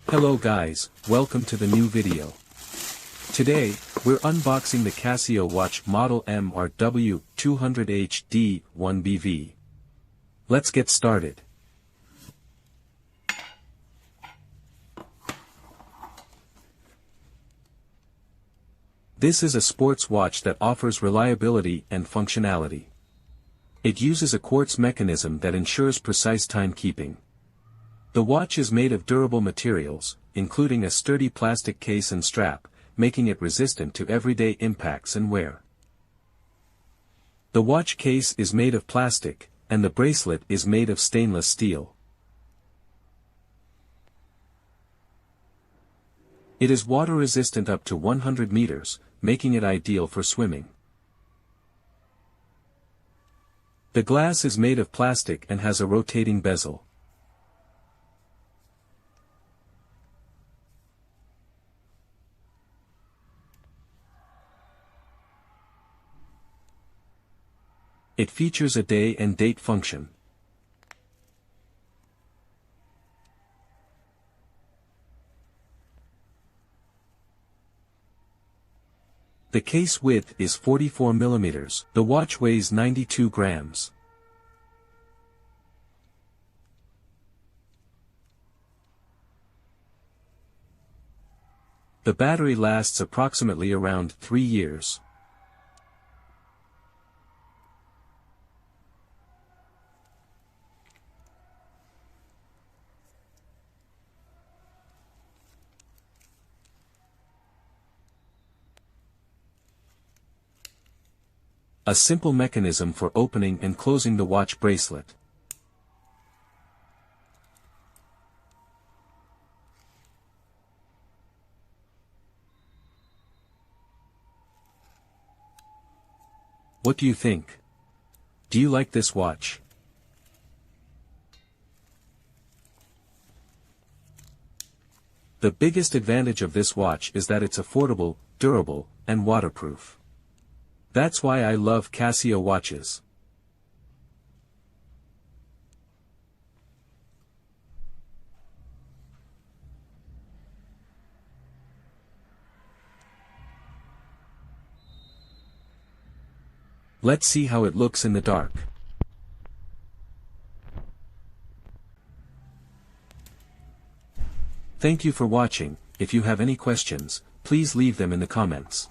Hello guys, welcome to the new video. Today, we're unboxing the Casio watch model MRW-200HD-1BV. Let's get started. This is a sports watch that offers reliability and functionality. It uses a quartz mechanism that ensures precise timekeeping. The watch is made of durable materials, including a sturdy plastic case and strap, making it resistant to everyday impacts and wear. The watch case is made of plastic, and the bracelet is made of stainless steel. It is water-resistant up to 100 meters, making it ideal for swimming. The glass is made of plastic and has a rotating bezel. It features a day and date function. The case width is 44 mm. The watch weighs 92 grams. The battery lasts approximately around 3 years. A simple mechanism for opening and closing the watch bracelet. What do you think? Do you like this watch? The biggest advantage of this watch is that it's affordable, durable, and waterproof. That's why I love Casio watches. Let's see how it looks in the dark. Thank you for watching. If you have any questions, please leave them in the comments.